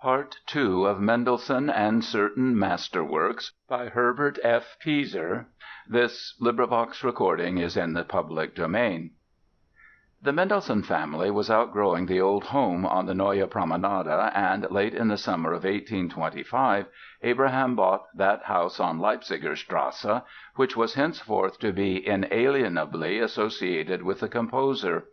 Part II of Mendelssohn and Certain Masterworks by Herbert F. Peyser. This recording is in the public domain. The Mendelssohn family was outgrowing the old home on the Neue Promenade, and late in the summer of 1825 Abraham bought that house on Leipziger Strasse, which was henceforth to be inalienably associated with the composer.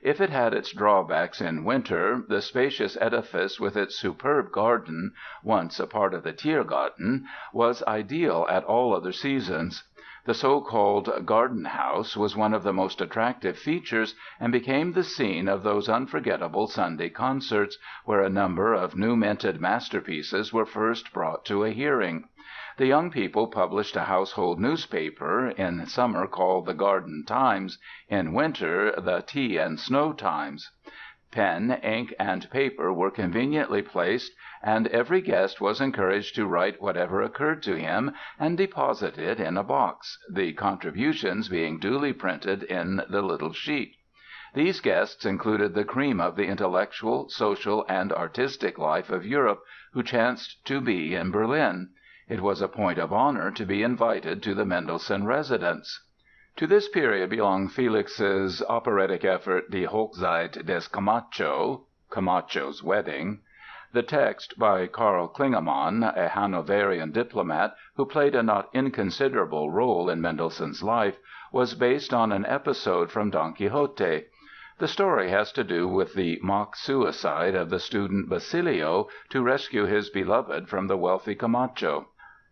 If it had its drawbacks in winter, the spacious edifice with its superb garden, once a part of the Tiergarten, was ideal at all other seasons. The so-called Garden House was one of the most attractive features and became the scene of those unforgettable Sunday concerts where a number of new minted masterpieces were first brought to a hearing. The young people published a household newspaper, in summer called the Garden Times, in winter the Tea and Snow Times. Pen, ink, and paper were conveniently placed, and every guest was encouraged to write whatever occurred to him and deposit it in a box, the contributions being duly printed in the little sheet. These guests included the cream of the intellectual, social, and artistic life of Europe, who chanced to be in Berlin. It was a point of honor to be invited to the Mendelssohn residence. To this period belong Felix's operatic effort Die Hochzeit des Camacho (Camacho's Wedding). The text, by Karl Klingemann, a Hanoverian diplomat who played a not inconsiderable role in Mendelssohn's life, was based on an episode from Don Quixote. The story has to do with the mock suicide of the student Basilio to rescue his beloved from the wealthy Camacho.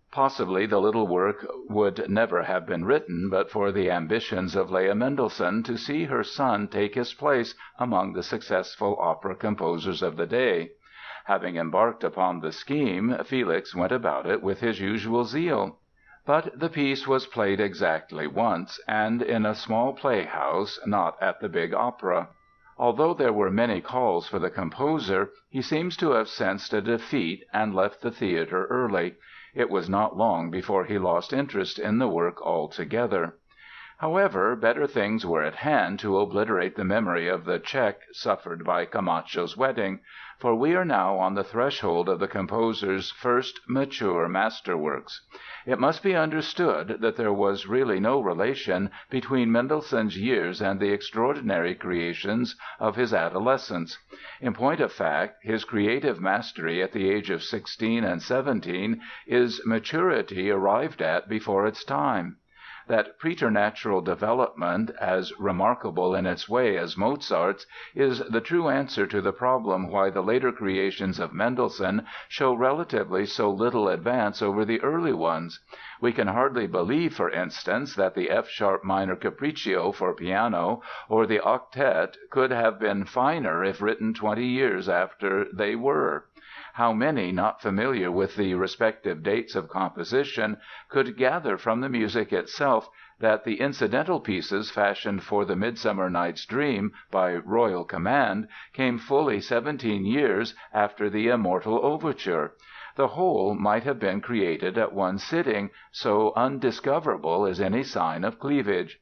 Possibly the little work would never have been written but for the ambitions of Leah Mendelssohn to see her son take his place among the successful opera composers of the day. Having embarked upon the scheme, Felix went about it with his usual zeal. But the piece was played exactly once, and in a small playhouse, not at the big opera. Although there were many calls for the composer, he seems to have sensed a defeat and left the theatre early. It was not long before he lost interest in the work altogether. However, better things were at hand to obliterate the memory of the check suffered by Camacho's Wedding, for we are now on the threshold of the composer's first mature masterworks. It must be understood that there was really no relation between Mendelssohn's years and the extraordinary creations of his adolescence. In point of fact, his creative mastery at the age of 16 and 17 is maturity arrived at before its time. That preternatural development, as remarkable in its way as Mozart's, is the true answer to the problem why the later creations of Mendelssohn show relatively so little advance over the early ones. We can hardly believe, for instance, that the F-sharp minor Capriccio for piano or the Octet could have been finer if written 20 years after they were. How many not familiar with the respective dates of composition could gather from the music itself that the incidental pieces fashioned for the Midsummer Night's Dream by royal command came fully 17 years after the immortal overture? The whole might have been created at one sitting, so undiscoverable is any sign of cleavage.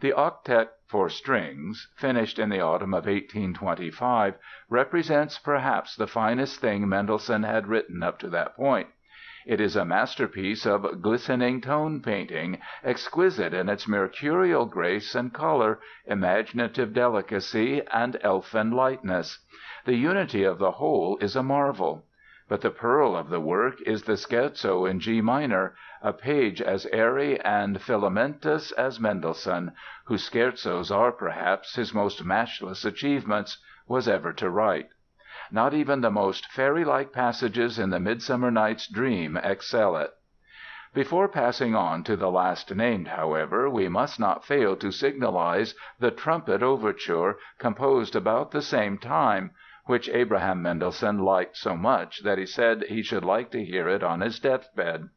The Octet for strings, finished in the autumn of 1825, represents perhaps the finest thing Mendelssohn had written up to that point. It is a masterpiece of glistening tone painting, exquisite in its mercurial grace and color, imaginative delicacy, and elfin lightness. The unity of the whole is a marvel. But the pearl of the work is the Scherzo in G minor, a page as airy and filamentous as Mendelssohn, whose scherzos are perhaps his most matchless achievements, was ever to write. Not even the most fairy-like passages in the Midsummer Night's Dream excel it. Before passing on to the last named, however, we must not fail to signalize the Trumpet Overture, composed about the same time, which Abraham Mendelssohn liked so much that he said he should like to hear it on his deathbed.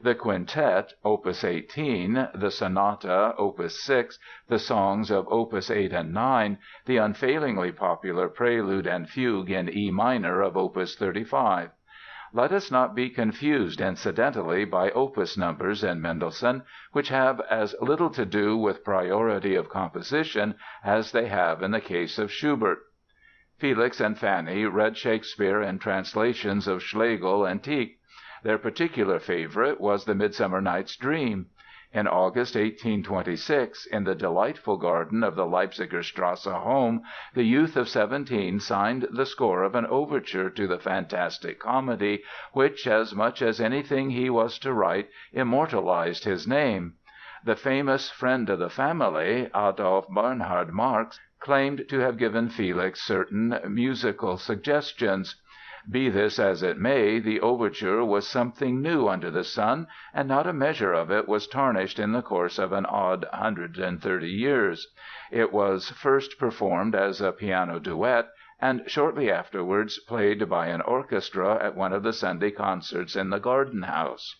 The Quintet, Opus 18, the Sonata, Opus 6, the songs of Opus 8 and 9, the unfailingly popular Prelude and Fugue in E minor of Opus 35. Let us not be confused incidentally by opus numbers in Mendelssohn, which have as little to do with priority of composition as they have in the case of Schubert. Felix and Fanny read Shakespeare in translations of Schlegel and Tieck. Their particular favorite was the Midsummer Night's Dream. In August, 1826, in the delightful garden of the Leipziger Strasse home, the youth of 17 signed the score of an overture to the fantastic comedy which, as much as anything he was to write, immortalized his name. The famous friend of the family, Adolf Bernhard Marx, claimed to have given Felix certain musical suggestions. Be this as it may, the overture was something new under the sun, and not a measure of it was tarnished in the course of an odd 130 years. It was first performed as a piano duet, and shortly afterwards played by an orchestra at one of the Sunday concerts in the Garden House.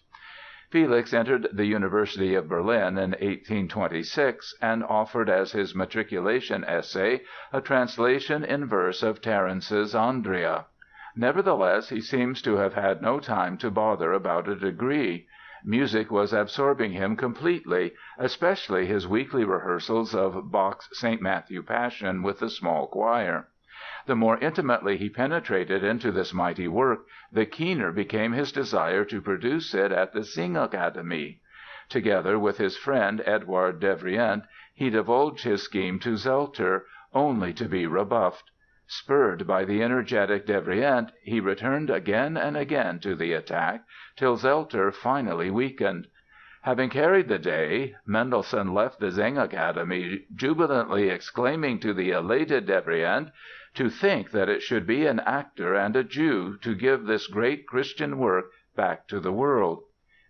Felix entered the University of Berlin in 1826 and offered as his matriculation essay a translation in verse of Terence's Andria. Nevertheless, he seems to have had no time to bother about a degree. Music was absorbing him completely, especially his weekly rehearsals of Bach's St. Matthew Passion with the small choir. The more intimately he penetrated into this mighty work, the keener became his desire to produce it at the Singakademie. Together with his friend Eduard Devrient, he divulged his scheme to Zelter, only to be rebuffed. Spurred by the energetic Devrient, he returned again and again to the attack, till Zelter finally weakened. Having carried the day, Mendelssohn left the Singakademie jubilantly exclaiming to the elated Devrient, "To think that it should be an actor and a Jew to give this great Christian work back to the world!"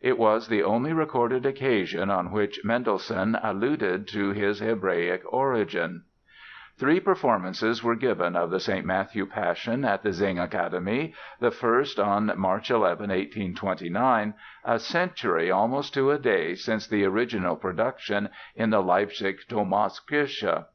It was the only recorded occasion on which Mendelssohn alluded to his Hebraic origin. 3 performances were given of the St. Matthew Passion at the Singakademie, the first on March 11, 1829, a century almost to a day since the original production in the Leipzig Thomaskirche.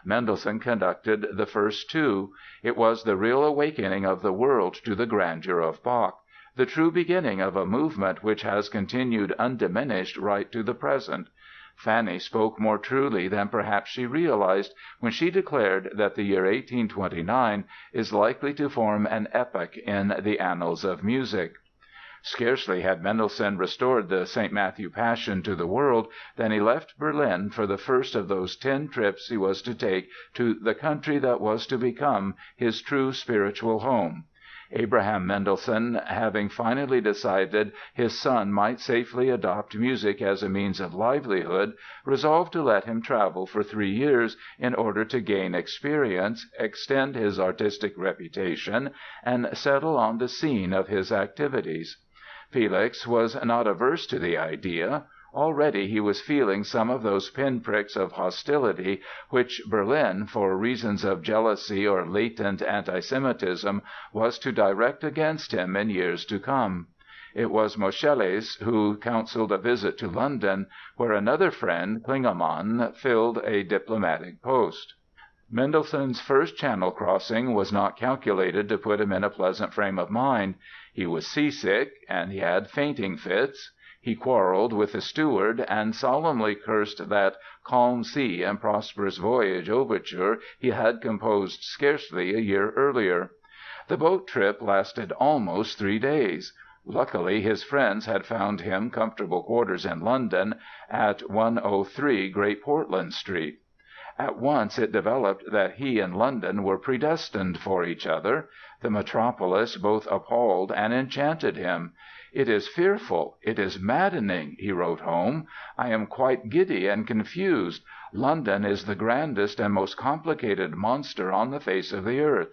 Mendelssohn conducted the first 2. It was the real awakening of the world to the grandeur of Bach, the true beginning of a movement which has continued undiminished right to the present. Fanny spoke more truly than perhaps she realized when she declared that the year 1829 is likely to form an epoch in the annals of music. Scarcely had Mendelssohn restored the St. Matthew Passion to the world than he left Berlin for the first of those 10 trips he was to take to the country that was to become his true spiritual home. Abraham Mendelssohn, having finally decided his son might safely adopt music as a means of livelihood, resolved to let him travel for 3 years in order to gain experience, extend his artistic reputation, and settle on the scene of his activities. Felix was not averse to the idea. Already he was feeling some of those pinpricks of hostility which Berlin, for reasons of jealousy or latent anti-Semitism, was to direct against him in years to come. It was Moscheles who counseled a visit to London, where another friend, Klingemann, filled a diplomatic post. Mendelssohn's first Channel crossing was not calculated to put him in a pleasant frame of mind. He was seasick and he had fainting fits. He quarreled with the steward and solemnly cursed that Calm Sea and Prosperous Voyage overture he had composed scarcely a year earlier. The boat trip lasted almost 3 days. Luckily his friends had found him comfortable quarters in London at 103 Great Portland Street. At once it developed that he and London were predestined for each other. The metropolis both appalled and enchanted him. "It is fearful, it is maddening," he wrote home. "I am quite giddy and confused. London is the grandest and most complicated monster on the face of the earth.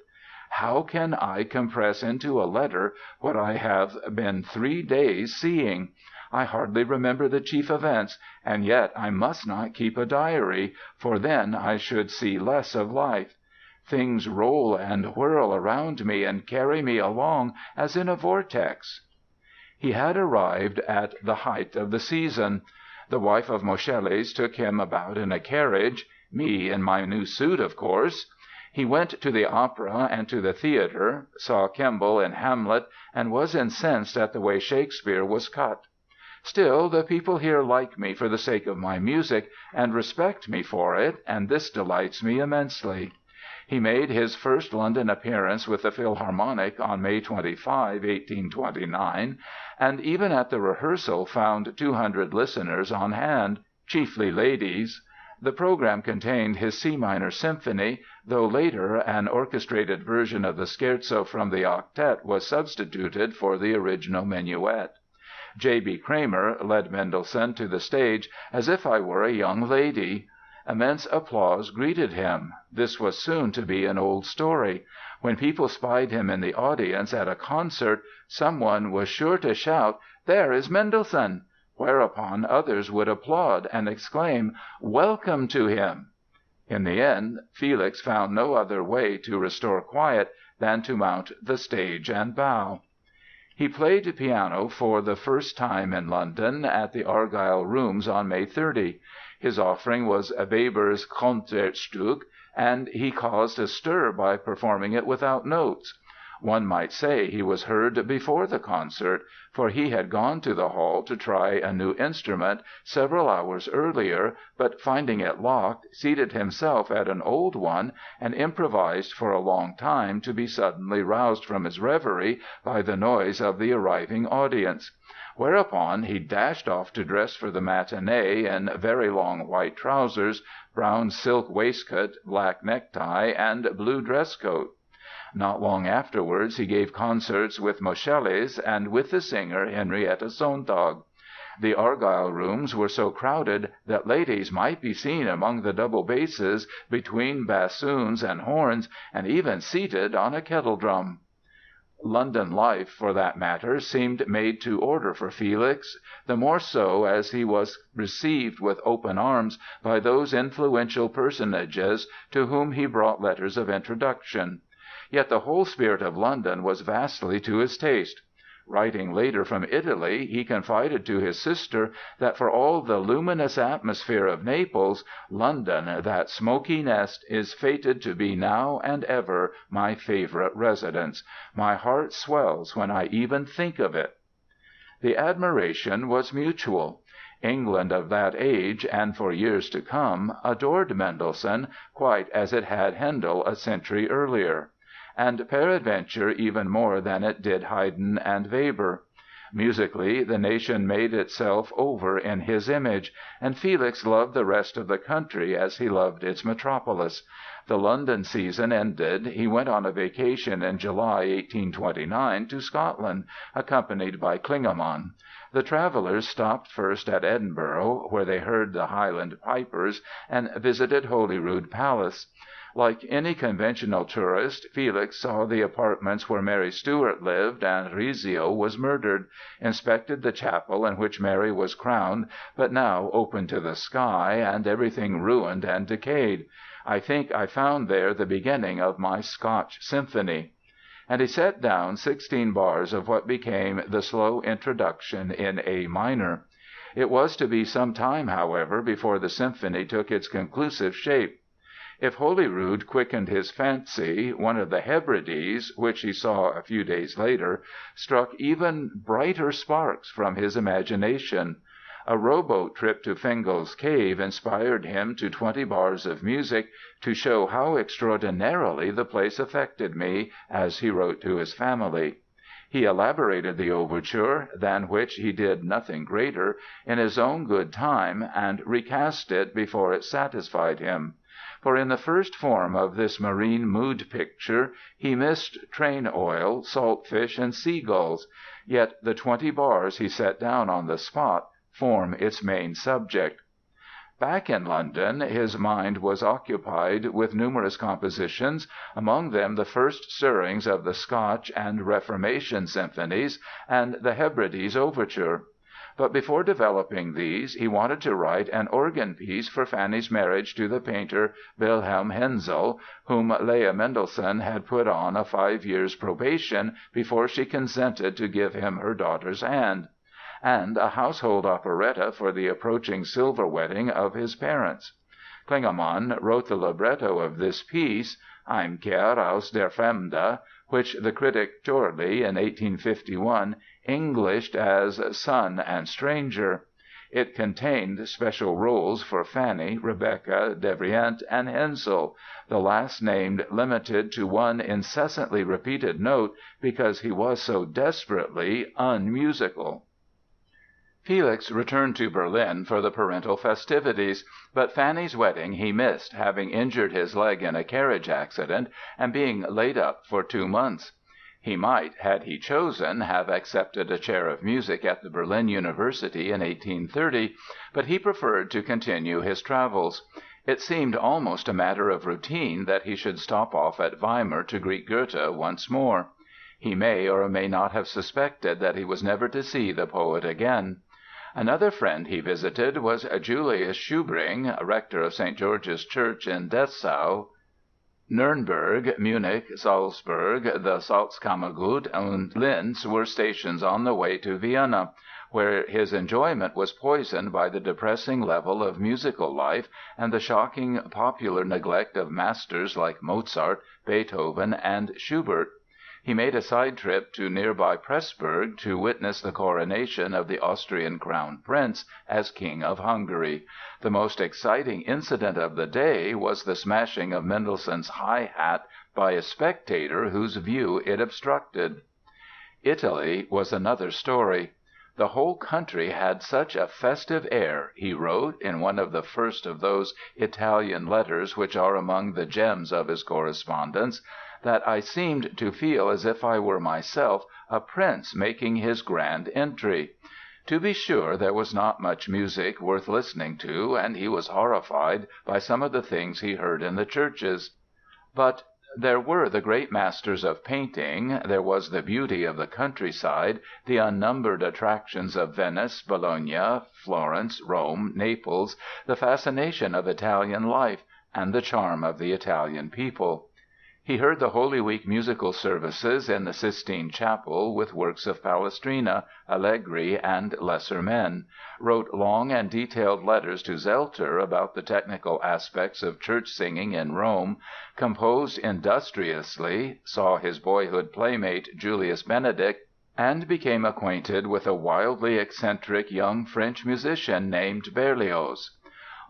How can I compress into a letter what I have been 3 days seeing? I hardly remember the chief events, and yet I must not keep a diary, for then I should see less of life. Things roll and whirl around me and carry me along as in a vortex." He had arrived at the height of the season. The wife of Moscheles took him about in a carriage—me in my new suit, of course. He went to the opera and to the theatre, saw Kemble in Hamlet, and was incensed at the way Shakespeare was cut. "Still, the people here like me for the sake of my music, and respect me for it, and this delights me immensely." He made his first London appearance with the Philharmonic on May 25, 1829, and even at the rehearsal found 200 listeners on hand, chiefly ladies. The program contained his C minor Symphony, though later an orchestrated version of the Scherzo from the octet was substituted for the original minuet. J. B. Kramer led Mendelssohn to the stage "as if I were a young lady." Immense applause greeted him. This was soon to be an old story. When people spied him in the audience at a concert, some one was sure to shout, "There is Mendelssohn!" whereupon others would applaud and exclaim, "Welcome to him!" In the end Felix found no other way to restore quiet than to mount the stage and bow. He played piano for the first time in London at the Argyll Rooms on May 30. His offering was Weber's Concertstück, and he caused a stir by performing it without notes. One might say he was heard before the concert, for he had gone to the hall to try a new instrument several hours earlier, but finding it locked, seated himself at an old one and improvised for a long time, to be suddenly roused from his reverie by the noise of the arriving audience. Whereupon he dashed off to dress for the matinee in very long white trousers, brown silk waistcoat, black necktie, and blue dress coat. Not long afterwards he gave concerts with Moscheles and with the singer Henrietta Sontag. The Argyll Rooms were so crowded that ladies might be seen among the double basses, between bassoons and horns, and even seated on a kettledrum. London life, for that matter, seemed made to order for Felix, the more so as he was received with open arms by those influential personages to whom he brought letters of introduction. Yet the whole spirit of London was vastly to his taste. Writing later from Italy, he confided to his sister that for all the luminous atmosphere of Naples, London, that smoky nest, is fated to be now and ever my favorite residence. My heart swells when I even think of it. The admiration was mutual. England of that age, and for years to come, adored Mendelssohn quite as it had Handel a century earlier, and peradventure even more than it did Haydn and Weber. Musically the nation made itself over in his image, and Felix loved the rest of the country as he loved its metropolis. The London season ended, he went on a vacation in July, 1829, to Scotland, accompanied by Klingemann. The travelers stopped first at Edinburgh, where they heard the Highland pipers, and visited Holyrood Palace. Like any conventional tourist, Felix saw the apartments where Mary Stuart lived and Rizzio was murdered, inspected the chapel in which Mary was crowned, but now open to the sky, and everything ruined and decayed. "I think I found there the beginning of my Scotch symphony." And he set down 16 bars of what became the slow introduction in A minor. It was to be some time, however, before the symphony took its conclusive shape. If Holyrood quickened his fancy, one of the Hebrides, which he saw a few days later, struck even brighter sparks from his imagination. A rowboat trip to Fingal's Cave inspired him to 20 bars of music "to show how extraordinarily the place affected me," as he wrote to his family. He elaborated the overture, than which he did nothing greater, in his own good time, and recast it before it satisfied him. For in the first form of this marine mood picture he missed train oil, salt fish, and seagulls; yet the 20 bars he set down on the spot form its main subject. Back in London his mind was occupied with numerous compositions, among them the first stirrings of the Scotch and Reformation symphonies and the Hebrides Overture. But before developing these he wanted to write an organ piece for Fanny's marriage to the painter Wilhelm Hensel, whom Leah Mendelssohn had put on a 5 years' probation before she consented to give him her daughter's hand; and a household operetta for the approaching silver wedding of his parents. Klingemann wrote the libretto of this piece, Heimkehr aus der Fremde, which the critic Chorley, in 1851, Englished as "Son and Stranger." It contained special roles for Fanny, Rebecca, Devrient, and Hensel, the last named limited to one incessantly repeated note because he was so desperately unmusical. Felix returned to Berlin for the parental festivities, but Fanny's wedding he missed, having injured his leg in a carriage accident and being laid up for 2 months. He might, had he chosen, have accepted a chair of music at the Berlin University in 1830, but he preferred to continue his travels. It seemed almost a matter of routine that he should stop off at Weimar to greet Goethe once more. He may or may not have suspected that he was never to see the poet again. Another friend he visited was Julius Schubring, rector of St. George's Church in Dessau. Nürnberg, Munich, Salzburg, the Salzkammergut, and Linz were stations on the way to Vienna, where his enjoyment was poisoned by the depressing level of musical life and the shocking popular neglect of masters like Mozart, Beethoven, and Schubert. He made a side trip to nearby Pressburg to witness the coronation of the Austrian Crown Prince as King of Hungary. The most exciting incident of the day was the smashing of Mendelssohn's high hat by a spectator whose view it obstructed. Italy was another story. "The whole country had such a festive air," he wrote in one of the first of those Italian letters which are among the gems of his correspondence, "that I seemed to feel as if I were myself a prince making his grand entry." To be sure, there was not much music worth listening to, and he was horrified by some of the things he heard in the churches. But there were the great masters of painting, there was the beauty of the countryside, the unnumbered attractions of Venice, Bologna, Florence, Rome, Naples, the fascination of Italian life, and the charm of the Italian people. He heard the Holy Week musical services in the Sistine Chapel with works of Palestrina, Allegri, and lesser men; wrote long and detailed letters to Zelter about the technical aspects of church singing in Rome; composed industriously; saw his boyhood playmate Julius Benedict; and became acquainted with a wildly eccentric young French musician named Berlioz.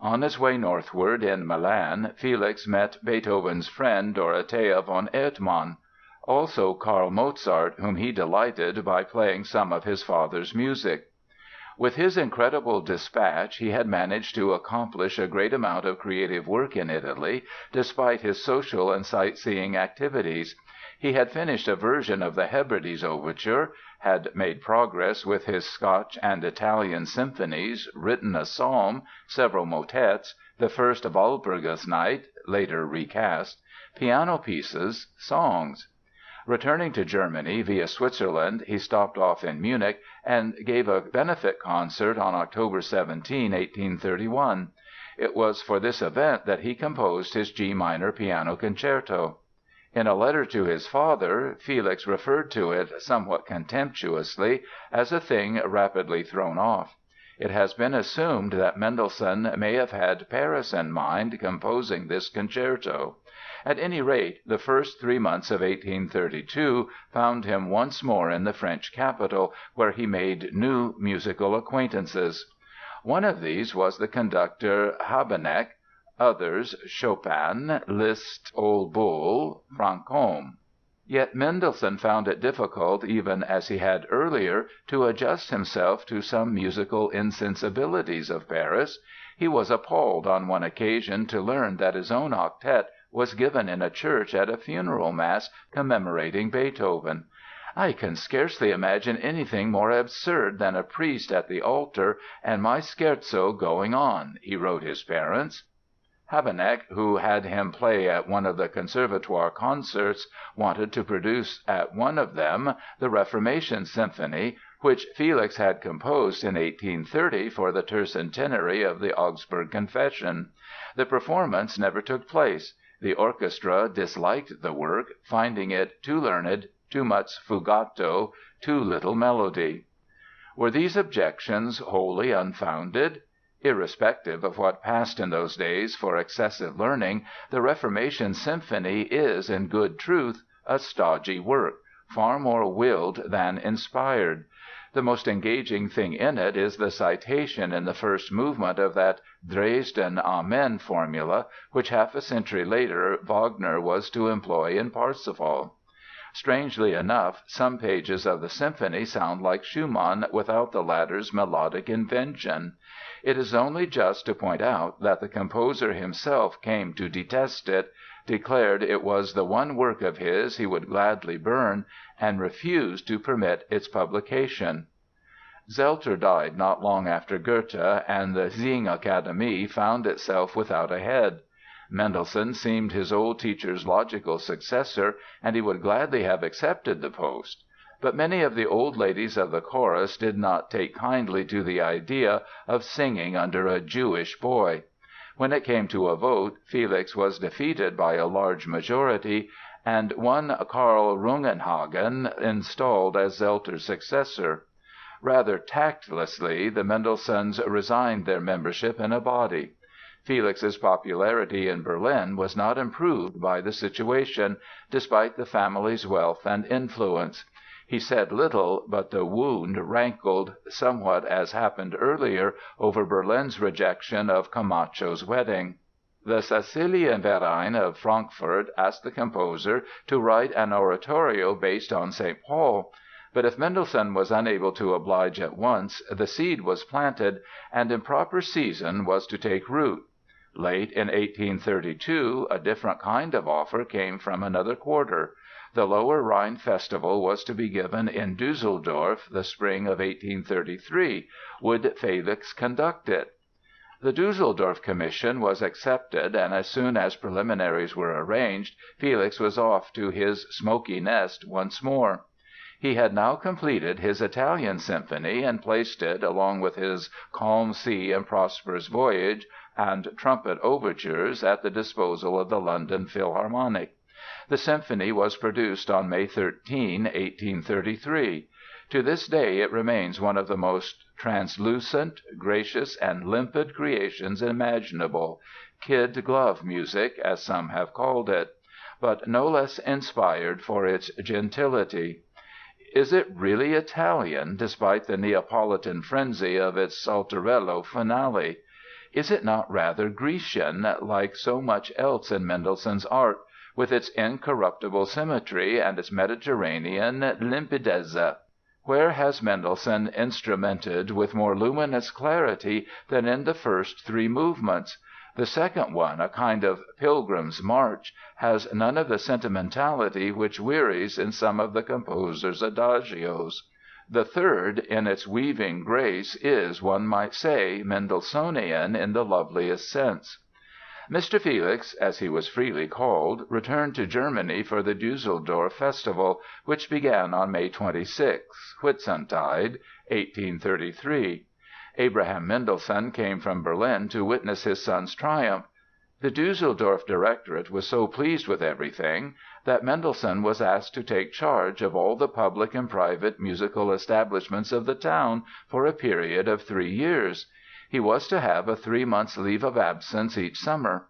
On his way northward, in Milan, Felix met Beethoven's friend, Dorothea von Erdmann; also Karl Mozart, whom he delighted by playing some of his father's music. With his incredible dispatch he had managed to accomplish a great amount of creative work in Italy, despite his social and sight-seeing activities. He had finished a version of the Hebrides Overture, had made progress with his Scotch and Italian symphonies, written a psalm, several motets, the first Walpurgis-Night (later recast), piano pieces, songs. Returning to Germany via Switzerland, he stopped off in Munich and gave a benefit concert on October 17, 1831. It was for this event that he composed his G minor Piano Concerto. In a letter to his father, Felix referred to it somewhat contemptuously as a thing rapidly thrown off. It has been assumed that Mendelssohn may have had Paris in mind composing this concerto. At any rate, the first 3 months of 1832 found him once more in the French capital, where he made new musical acquaintances. One of these was the conductor Habeneck, others Chopin, Liszt, Ole Bull, Franchomme. Yet Mendelssohn found it difficult, even as he had earlier, to adjust himself to some musical insensibilities of Paris. He was appalled on one occasion to learn that his own octet was given in a church at a funeral mass commemorating Beethoven. "I can scarcely imagine anything more absurd than a priest at the altar and my scherzo going on," he wrote his parents. Habeneck, who had him play at one of the Conservatoire concerts, wanted to produce at one of them the Reformation Symphony, which Felix had composed in 1830 for the tercentenary of the Augsburg Confession. The performance never took place. The orchestra disliked the work, finding it too learned, too much fugato, too little melody. Were these objections wholly unfounded? Irrespective of what passed in those days for excessive learning, the Reformation Symphony is, in good truth, a stodgy work, far more willed than inspired. The most engaging thing in it is the citation in the first movement of that Dresden Amen formula which half a century later Wagner was to employ in Parsifal. Strangely enough, some pages of the symphony sound like Schumann without the latter's melodic invention. It is only just to point out that the composer himself came to detest it, declared it was the one work of his he would gladly burn, and refused to permit its publication. Zelter died not long after Goethe, and the Singakademie found itself without a head. Mendelssohn seemed his old teacher's logical successor, and he would gladly have accepted the post. But many of the old ladies of the chorus did not take kindly to the idea of singing under a Jewish boy. When it came to a vote, Felix was defeated by a large majority, and one Karl Rungenhagen installed as Zelter's successor. Rather tactlessly, the Mendelssohns resigned their membership in a body. Felix's popularity in Berlin was not improved by the situation, despite the family's wealth and influence. He said little, but the wound rankled, somewhat as happened earlier over Berlin's rejection of Camacho's wedding. The Cäcilienverein of Frankfurt asked the composer to write an oratorio based on St. Paul, but if Mendelssohn was unable to oblige at once, the seed was planted and in proper season was to take root. Late in 1832 a different kind of offer came from another quarter. The Lower Rhine Festival was to be given in Düsseldorf the spring of 1833. Would Felix conduct it? The Düsseldorf commission was accepted, and as soon as preliminaries were arranged, Felix was off to his smoky nest once more. He had now completed his Italian symphony and placed it, along with his Calm Sea and Prosperous Voyage and trumpet overtures, at the disposal of the London Philharmonic. The symphony was produced on May 13, 1833. To this day it remains one of the most translucent, gracious, and limpid creations imaginable, kid glove music, as some have called it, but no less inspired for its gentility. Is it really Italian, despite the Neapolitan frenzy of its Saltarello finale? Is it not rather Grecian, like so much else in Mendelssohn's art, with its incorruptible symmetry and its Mediterranean limpidezza? Where has Mendelssohn instrumented with more luminous clarity than in the first three movements? The second one, a kind of Pilgrim's March, has none of the sentimentality which wearies in some of the composer's adagios. The third, in its weaving grace, is, one might say, Mendelssohnian in the loveliest sense. Mr. Felix, as he was freely called, returned to Germany for the Düsseldorf festival, which began on May 26, Whitsuntide, 1833. Abraham Mendelssohn came from Berlin to witness his son's triumph. The Düsseldorf directorate was so pleased with everything that Mendelssohn was asked to take charge of all the public and private musical establishments of the town for a period of 3 years. He was to have a 3 months' leave of absence each summer.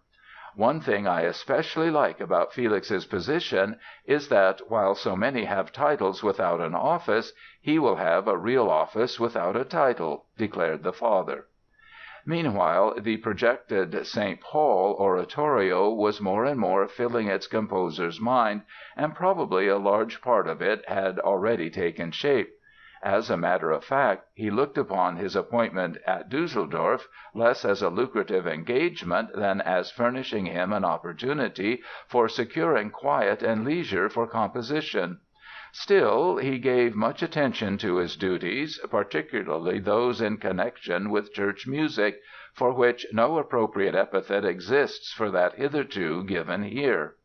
One thing I especially like about Felix's position is that, while so many have titles without an office, he will have a real office without a title, declared the father. Meanwhile, the projected St. Paul oratorio was more and more filling its composer's mind, and probably a large part of it had already taken shape. As a matter of fact, he looked upon his appointment at Düsseldorf less as a lucrative engagement than as furnishing him an opportunity for securing quiet and leisure for composition. Still, he gave much attention to his duties, particularly those in connection with church music, for which no appropriate epithet exists for that hitherto given here.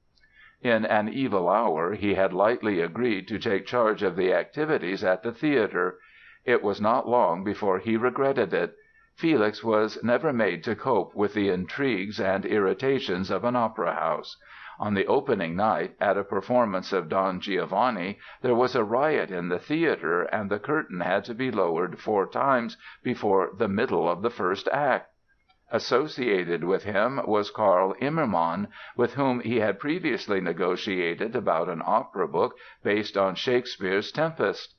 In an evil hour he had lightly agreed to take charge of the activities at the theatre. It was not long before he regretted it. Felix was never made to cope with the intrigues and irritations of an opera house. On the opening night, at a performance of Don Giovanni, there was a riot in the theatre and the curtain had to be lowered 4 times before the middle of the first act. Associated with him was Karl Immermann, with whom he had previously negotiated about an opera book based on Shakespeare's Tempest.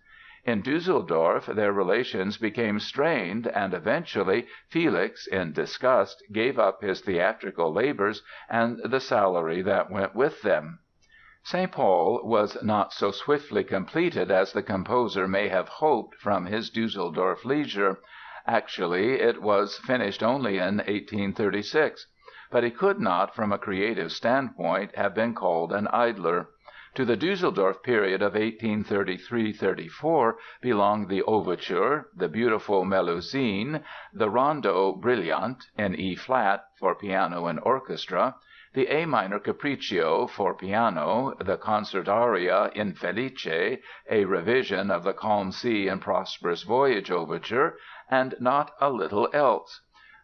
In Düsseldorf their relations became strained and eventually Felix, in disgust, gave up his theatrical labors and the salary that went with them. St. Paul was not so swiftly completed as the composer may have hoped from his Düsseldorf leisure. Actually it was finished only in 1836. But he could not, from a creative standpoint, have been called an idler. To the Düsseldorf period of 1833–34 belong the Overture, the beautiful Melusine, the Rondo Brilliant in E flat for piano and orchestra, the A minor Capriccio for piano, the concert aria Infelice, a revision of the Calm Sea and Prosperous Voyage Overture, and not a little else.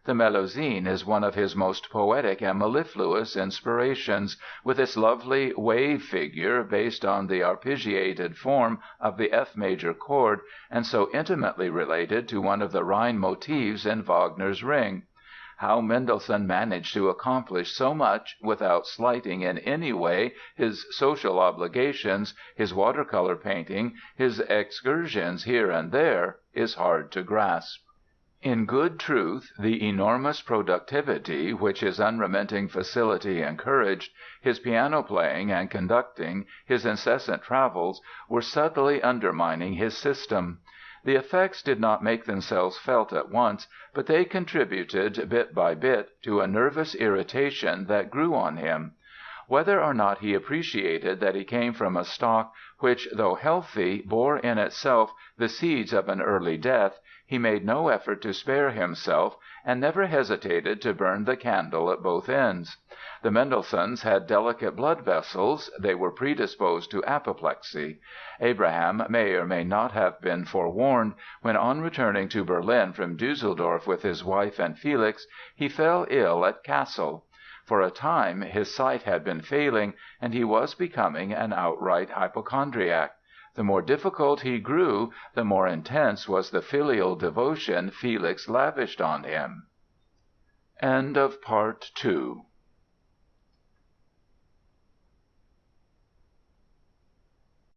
The Melusine is one of his most poetic and mellifluous inspirations, with its lovely wave figure based on the arpeggiated form of the F major chord and so intimately related to one of the Rhine motifs in Wagner's Ring. How Mendelssohn managed to accomplish so much without slighting in any way his social obligations, his watercolor painting, his excursions here and there, is hard to grasp. In good truth, the enormous productivity which his unremitting facility encouraged, his piano playing and conducting, his incessant travels, were subtly undermining his system. The effects did not make themselves felt at once, but they contributed bit by bit to a nervous irritation that grew on him. Whether or not he appreciated that he came from a stock which, though healthy, bore in itself the seeds of an early death, he made no effort to spare himself and never hesitated to burn the candle at both ends. The Mendelssohns had delicate blood vessels; they were predisposed to apoplexy. Abraham may or may not have been forewarned when, on returning to Berlin from Düsseldorf with his wife and Felix, he fell ill at Kassel. For a time his sight had been failing and he was becoming an outright hypochondriac. The more difficult he grew, the more intense was the filial devotion Felix lavished on him. Part 2